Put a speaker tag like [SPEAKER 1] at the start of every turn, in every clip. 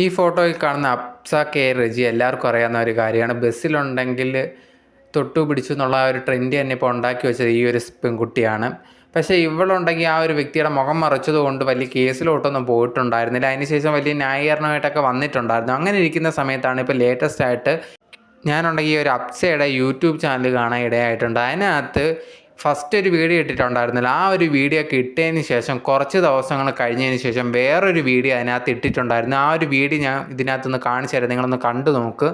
[SPEAKER 1] ഈ ഫോട്ടോയിൽ കാണുന്ന അപ്സ കെ റെജി എല്ലാവർക്കും അറിയാവുന്ന ഒരു കാര്യമാണ്. ബസ്സിലുണ്ടെങ്കിൽ തൊട്ടു പിടിച്ചു എന്നുള്ള ആ ഒരു ട്രെൻഡ് തന്നെ ഇപ്പോൾ ഉണ്ടാക്കി വെച്ചത് ഈ ഒരു പെൺകുട്ടിയാണ്. പക്ഷേ ഇവളുണ്ടെങ്കിൽ ആ ഒരു വ്യക്തിയുടെ മുഖം മറച്ചത് കൊണ്ട് വലിയ കേസിലോട്ടൊന്നും പോയിട്ടുണ്ടായിരുന്നില്ല. അതിനുശേഷം വലിയ ന്യായീകരണമായിട്ടൊക്കെ വന്നിട്ടുണ്ടായിരുന്നു. അങ്ങനെ ഇരിക്കുന്ന സമയത്താണ് ഇപ്പോൾ ലേറ്റസ്റ്റ് ആയിട്ട് ഞാനുണ്ടെങ്കിൽ ഈ ഒരു അപ്സയുടെ യൂട്യൂബ് ചാനൽ കാണാൻ ഇടയായിട്ടുണ്ട്. അതിനകത്ത് ഫസ്റ്റ് ഒരു വീഡിയോ ഇട്ടിട്ടുണ്ടായിരുന്നില്ല. ആ ഒരു വീഡിയോ ഒക്കെ ഇട്ടതിന് ശേഷം കുറച്ച് ദിവസങ്ങൾ കഴിഞ്ഞതിന് ശേഷം വേറൊരു വീഡിയോ അതിനകത്ത് ഇട്ടിട്ടുണ്ടായിരുന്നു. ആ ഒരു വീഡിയോ ഞാൻ ഇതിനകത്തൊന്ന് കാണിച്ചു തരാം, നിങ്ങളൊന്ന് കണ്ടു നോക്ക്.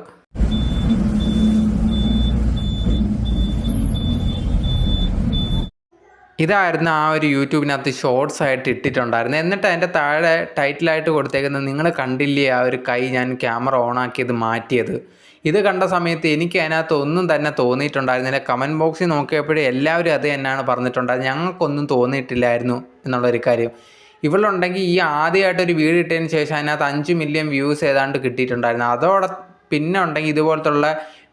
[SPEAKER 1] ഇതായിരുന്നു ആ ഒരു യൂട്യൂബിനകത്ത് ഷോർട്സ് ആയിട്ട് ഇട്ടിട്ടുണ്ടായിരുന്നു. എന്നിട്ട് അതിൻ്റെ താഴെ ടൈറ്റിലായിട്ട് കൊടുത്തേക്കുന്നത് നിങ്ങൾ കണ്ടില്ലേ ആ ഒരു കൈ ഞാൻ ക്യാമറ ഓണാക്കിയത് മാറ്റിയത്. ഇത് കണ്ട സമയത്ത് എനിക്ക് അതിനകത്ത് ഒന്നും തന്നെ തോന്നിയിട്ടുണ്ടായിരുന്നില്ല. കമൻറ്റ് ബോക്സിൽ നോക്കിയപ്പോഴേ എല്ലാവരും അത് തന്നെയാണ് പറഞ്ഞിട്ടുണ്ടായിരുന്നത്. ഞങ്ങൾക്കൊന്നും തോന്നിയിട്ടില്ലായിരുന്നു എന്നുള്ളൊരു കാര്യം. ഇവളുണ്ടെങ്കിൽ ഈ ആദ്യമായിട്ടൊരു വീഡിയോ ഇട്ടതിന് ശേഷം അതിനകത്ത് 5 മില്യൺ വ്യൂസ് ഏതാണ്ട് കിട്ടിയിട്ടുണ്ടായിരുന്നു. അതോടെ പിന്നെ ഉണ്ടെങ്കിൽ ഇതുപോലത്തുള്ള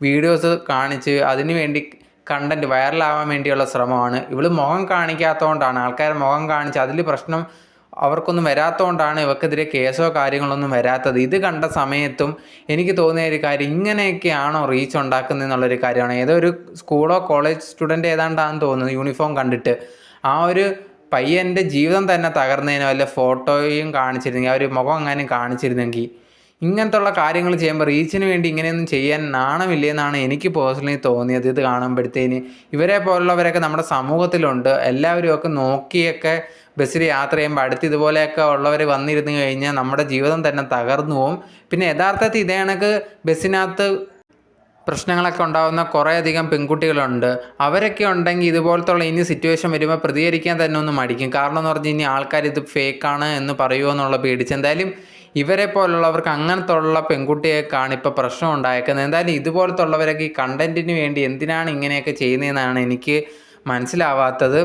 [SPEAKER 1] വീഡിയോസ് കാണിച്ച് അതിനു വേണ്ടി കണ്ടൻറ്റ് വൈറലാവാൻ വേണ്ടിയുള്ള ശ്രമമാണ്. ഇവൾ മുഖം കാണിക്കാത്തതുകൊണ്ടാണ്, ആൾക്കാർ മുഖം കാണിച്ച് അതിൽ പ്രശ്നം അവർക്കൊന്നും വരാത്തതുകൊണ്ടാണ് ഇവക്കെതിരെ കേസോ കാര്യങ്ങളൊന്നും വരാത്തത്. ഇത് കണ്ട സമയത്തും എനിക്ക് തോന്നിയ ഒരു കാര്യം, ഇങ്ങനെയൊക്കെയാണോ റീച്ച് ഉണ്ടാക്കുന്നതെന്നുള്ളൊരു കാര്യമാണ്. ഏതോ ഒരു സ്കൂളോ കോളേജ് സ്റ്റുഡൻറ്റ് ഏതാണ്ടാണെന്ന് തോന്നുന്നു യൂണിഫോം കണ്ടിട്ട് ആ ഒരു പയ്യൻ്റെ ജീവിതം തന്നെ തകർന്നതിനോ വല്ല ഫോട്ടോയും കാണിച്ചിരുന്നെങ്കിൽ ആ ഒരു മുഖം എങ്ങാനും കാണിച്ചിരുന്നെങ്കിൽ. ഇങ്ങനത്തുള്ള കാര്യങ്ങൾ ചെയ്യുമ്പോൾ റീച്ചിന് വേണ്ടി ഇങ്ങനെയൊന്നും ചെയ്യാൻ നാണമില്ലേ എന്നാണ് എനിക്ക് പേഴ്സണലി തോന്നിയത്. ഇത് കാണുമ്പോഴത്തേന് ഇവരെ പോലുള്ളവരൊക്കെ നമ്മുടെ സമൂഹത്തിലുണ്ട്. എല്ലാവരും ഒക്കെ നോക്കിയൊക്കെ ബസ്സിൽ യാത്ര ചെയ്യുമ്പോൾ അടുത്ത് ഇതുപോലെയൊക്കെ ഉള്ളവർ വന്നിരുന്നു കഴിഞ്ഞാൽ നമ്മുടെ ജീവിതം തന്നെ തകർന്നു പോവും. പിന്നെ യഥാർത്ഥത്തിൽ ഇതേ കണക്ക് ബസ്സിനകത്ത് പ്രശ്നങ്ങളൊക്കെ ഉണ്ടാകുന്ന കുറേയധികം പെൺകുട്ടികളുണ്ട്. അവരൊക്കെ ഉണ്ടെങ്കിൽ ഇതുപോലത്തുള്ള ഇനി സിറ്റുവേഷൻ വരുമ്പോൾ പ്രതികരിക്കാൻ തന്നെ ഒന്ന് മടിക്കും. കാരണം എന്ന് പറഞ്ഞു കഴിഞ്ഞാൽ ആൾക്കാർ ഇത് ഫേക്കാണ് എന്ന് പറയുമോ എന്നുള്ള പേടിച്ച്. എന്തായാലും ഇവരെ പോലുള്ളവർക്ക് അങ്ങനത്തെ ഉള്ള പെൺകുട്ടിയേക്കാണ് ഇപ്പോൾ പ്രശ്നം ഉണ്ടായേക്കുന്നത്. എന്തായാലും ഇതുപോലത്തുള്ളവരൊക്കെ ഈ കണ്ടൻറ്റിന് വേണ്ടി എന്തിനാണ് ഇങ്ങനെയൊക്കെ ചെയ്യുന്നതെന്നാണ് എനിക്ക് മനസ്സിലാവാത്തത്.